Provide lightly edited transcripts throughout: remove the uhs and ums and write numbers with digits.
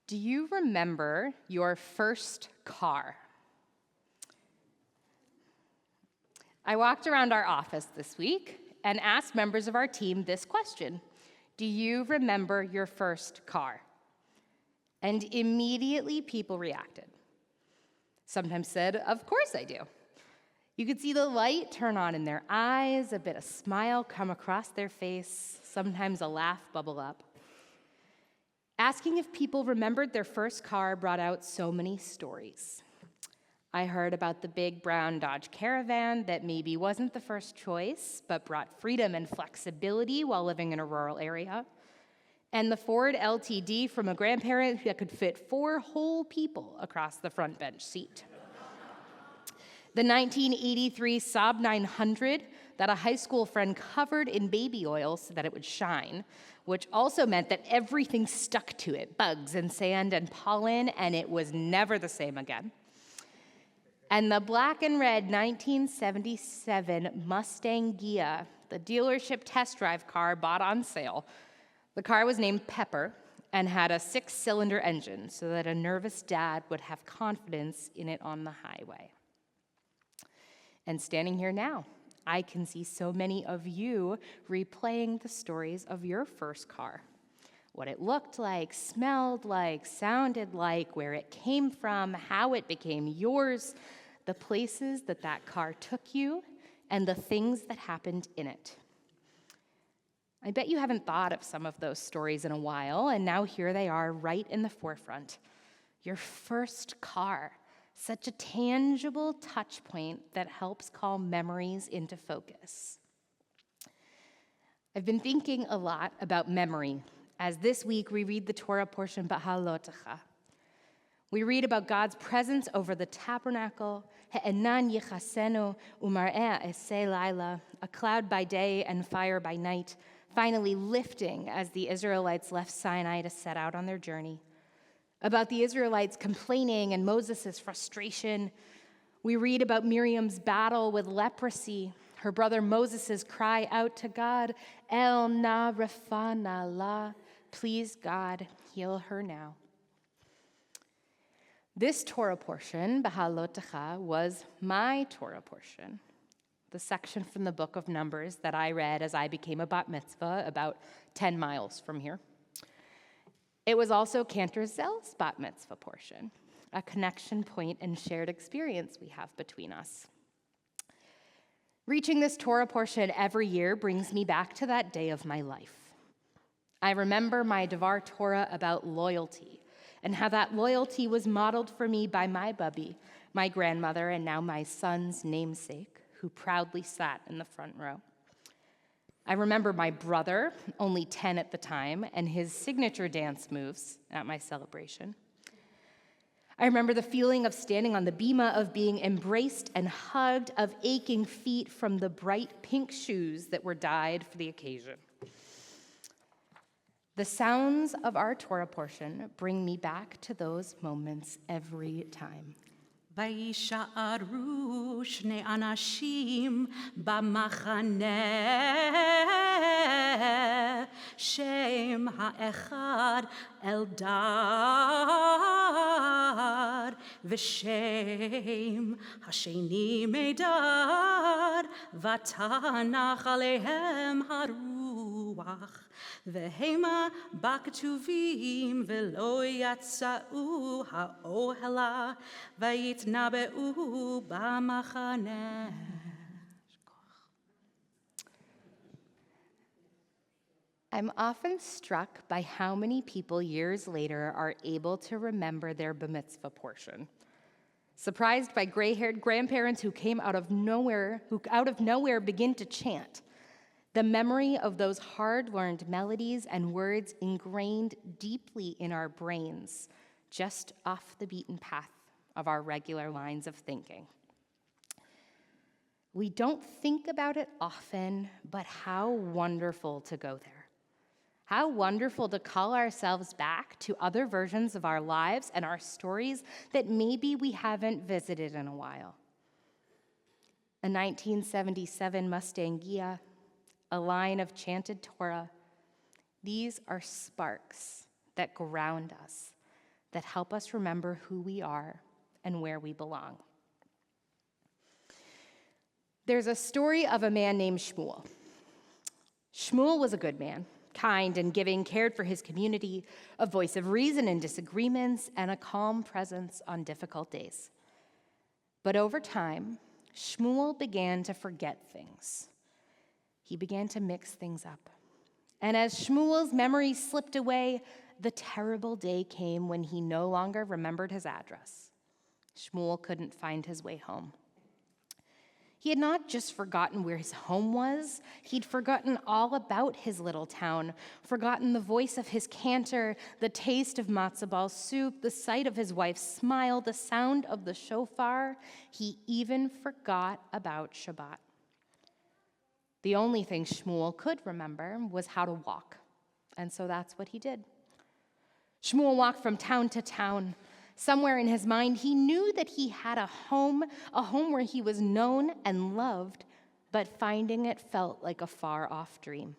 Do you remember your first car? I walked around our office this week and asked members of our team this question. Do you remember your first car? And immediately people reacted. Sometimes said, of course I do. You could see the light turn on in their eyes, a bit of smile come across their face, sometimes a laugh bubble up. Asking if people remembered their first car brought out so many stories. I heard about the big brown Dodge Caravan that maybe wasn't the first choice, but brought freedom and flexibility while living in a rural area. And the Ford LTD from a grandparent that could fit 4 whole people across the front bench seat. The 1983 Saab 900 that a high school friend covered in baby oil so that it would shine, which also meant that everything stuck to it, bugs and sand and pollen, and it was never the same again. And the black and red 1977 Mustang Ghia, the dealership test drive car bought on sale. The car was named Pepper and had a 6-cylinder engine so that a nervous dad would have confidence in it on the highway. And standing here now, I can see so many of you replaying the stories of your first car. What it looked like, smelled like, sounded like, where it came from, how it became yours, the places that that car took you, and the things that happened in it. I bet you haven't thought of some of those stories in a while, and now here they are right in the forefront. Your first car. Such a tangible touch point that helps call memories into focus. I've been thinking a lot about memory as this week we read the Torah portion Behalotecha. We read about God's presence over the tabernacle, He'enan yichasenu umar'eh esei laila, a cloud by day and fire by night, finally lifting as the Israelites left Sinai to set out on their journey. About the Israelites complaining and Moses' frustration. We read about Miriam's battle with leprosy, her brother Moses' cry out to God, El na refana la, please God, heal her now. This Torah portion, Behalotecha, was my Torah portion, the section from the book of Numbers that I read as I became a bat mitzvah about 10 miles from here. It was also Cantor Zell's bat mitzvah portion, a connection point and shared experience we have between us. Reaching this Torah portion every year brings me back to that day of my life. I remember my Devar Torah about loyalty and how that loyalty was modeled for me by my bubby, my grandmother, and now my son's namesake, who proudly sat in the front row. I remember my brother, only 10 at the time, and his signature dance moves at my celebration. I remember the feeling of standing on the bima, of being embraced and hugged, of aching feet from the bright pink shoes that were dyed for the occasion. The sounds of our Torah portion bring me back to those moments every time. וישארו 2 אנשים במחנה, שם האחד אלדר, ושם השני מידר, ותנח עליהם הרוח, והמה בכתובים ולא יצאו האוהלה, ויתנבאו במחנה. I'm often struck by how many people years later are able to remember their bar mitzvah portion. Surprised by gray-haired grandparents who out of nowhere begin to chant. The memory of those hard-learned melodies and words ingrained deeply in our brains, just off the beaten path of our regular lines of thinking. We don't think about it often, but how wonderful to go there. How wonderful to call ourselves back to other versions of our lives and our stories that maybe we haven't visited in a while. A 1977 Mustang Ghia, a line of chanted Torah. These are sparks that ground us, that help us remember who we are and where we belong. There's a story of a man named Shmuel. Shmuel was a good man, kind and giving, cared for his community, a voice of reason in disagreements, and a calm presence on difficult days. But over time, Shmuel began to forget things. He began to mix things up. And as Shmuel's memory slipped away, the terrible day came when he no longer remembered his address. Shmuel couldn't find his way home. He had not just forgotten where his home was, he'd forgotten all about his little town, forgotten the voice of his cantor, the taste of matzo ball soup, the sight of his wife's smile, the sound of the shofar. He even forgot about Shabbat. The only thing Shmuel could remember was how to walk, and so that's what he did. Shmuel walked from town to town. Somewhere in his mind, he knew that he had a home where he was known and loved, but finding it felt like a far-off dream.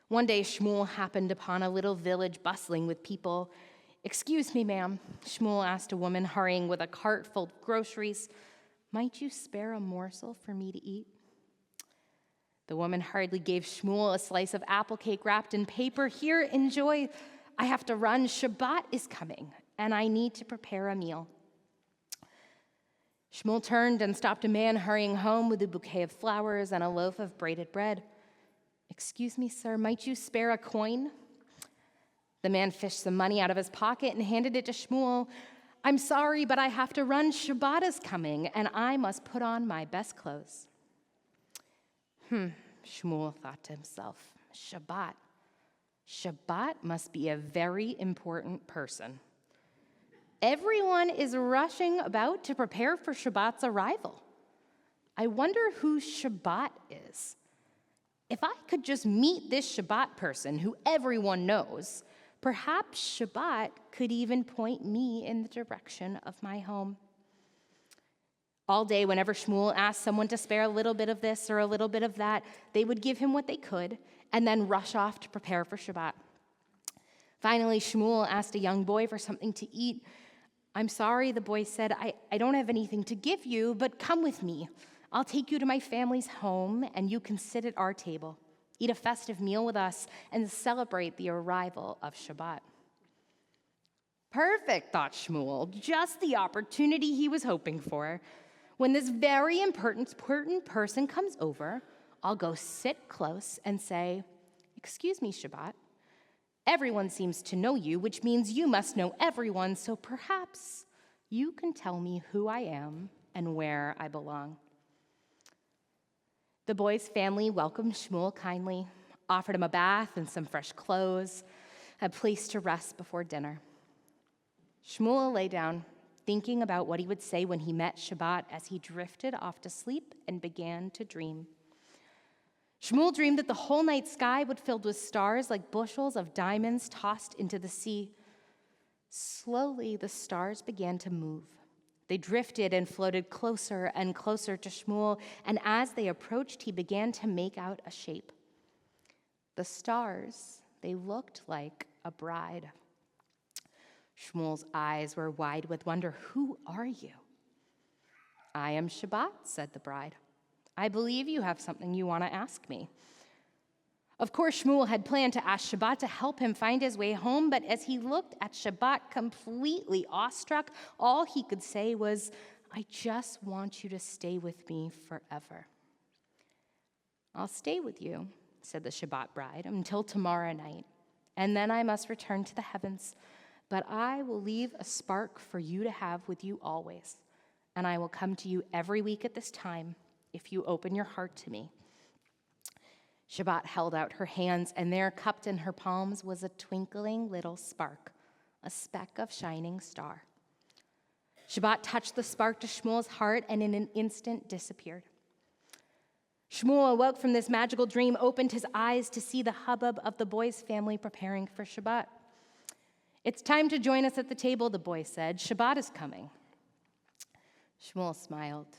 One day, Shmuel happened upon a little village bustling with people. "Excuse me, ma'am," Shmuel asked a woman hurrying with a cart full of groceries. "Might you spare a morsel for me to eat?" The woman hurriedly gave Shmuel a slice of apple cake wrapped in paper. "Here, enjoy. I have to run. Shabbat is coming, and I need to prepare a meal." Shmuel turned and stopped a man hurrying home with a bouquet of flowers and a loaf of braided bread. "Excuse me, sir, might you spare a coin?" The man fished some money out of his pocket and handed it to Shmuel. "I'm sorry, but I have to run. Shabbat is coming, and I must put on my best clothes." Shmuel thought to himself, Shabbat must be a very important person. Everyone is rushing about to prepare for Shabbat's arrival. I wonder who Shabbat is. If I could just meet this Shabbat person who everyone knows, perhaps Shabbat could even point me in the direction of my home. All day, whenever Shmuel asked someone to spare a little bit of this or a little bit of that, they would give him what they could and then rush off to prepare for Shabbat. Finally, Shmuel asked a young boy for something to eat. "I'm sorry," the boy said, I don't have anything to give you, but come with me. I'll take you to my family's home, and you can sit at our table, eat a festive meal with us, and celebrate the arrival of Shabbat. Perfect, thought Shmuel, just the opportunity he was hoping for. When this very important person comes over, I'll go sit close and say, "Excuse me, Shabbat. Everyone seems to know you, which means you must know everyone, so perhaps you can tell me who I am and where I belong." The boy's family welcomed Shmuel kindly, offered him a bath and some fresh clothes, a place to rest before dinner. Shmuel lay down, thinking about what he would say when he met Shabbat as he drifted off to sleep and began to dream. Shmuel dreamed that the whole night sky would be filled with stars like bushels of diamonds tossed into the sea. Slowly, the stars began to move. They drifted and floated closer and closer to Shmuel, and as they approached, he began to make out a shape. The stars, they looked like a bride. Shmuel's eyes were wide with wonder. "Who are you?" "I am Shabbat," said the bride. "I believe you have something you want to ask me." Of course, Shmuel had planned to ask Shabbat to help him find his way home, but as he looked at Shabbat completely awestruck, all he could say was, "I just want you to stay with me forever." "I'll stay with you," said the Shabbat bride, "until tomorrow night, and then I must return to the heavens. But I will leave a spark for you to have with you always, and I will come to you every week at this time if you open your heart to me." Shabbat held out her hands, and there, cupped in her palms, was a twinkling little spark, a speck of shining star. Shabbat touched the spark to Shmuel's heart and in an instant disappeared. Shmuel awoke from this magical dream, opened his eyes to see the hubbub of the boy's family preparing for Shabbat. "It's time to join us at the table," the boy said. "Shabbat is coming." Shmuel smiled.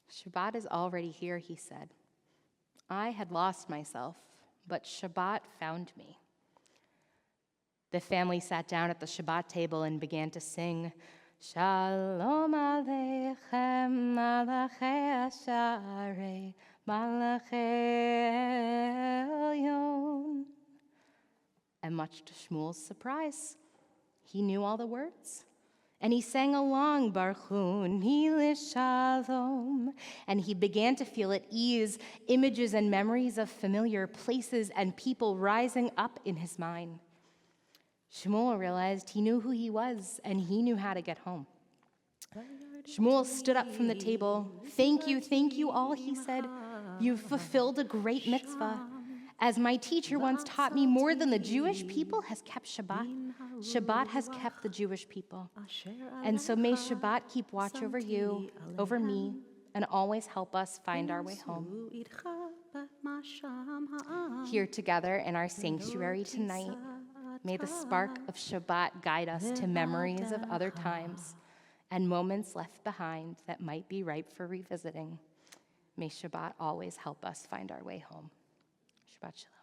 "Shabbat is already here," he said. "I had lost myself, but Shabbat found me." The family sat down at the Shabbat table and began to sing, Shalom Aleichem, Malachei Asharei, Malachei Elyon. And much to Shmuel's surprise, he knew all the words. And he sang along, Baruch Hu Shalom. And he began to feel at ease, images and memories of familiar places and people rising up in his mind. Shmuel realized he knew who he was, and he knew how to get home. Shmuel stood up from the table. Thank you all, he said. You've fulfilled a great mitzvah. As my teacher once taught me, more than the Jewish people has kept Shabbat, Shabbat has kept the Jewish people. And so may Shabbat keep watch over you, over me, and always help us find our way home. Here together in our sanctuary tonight, may the spark of Shabbat guide us to memories of other times and moments left behind that might be ripe for revisiting. May Shabbat always help us find our way home. Shabbat Shalom.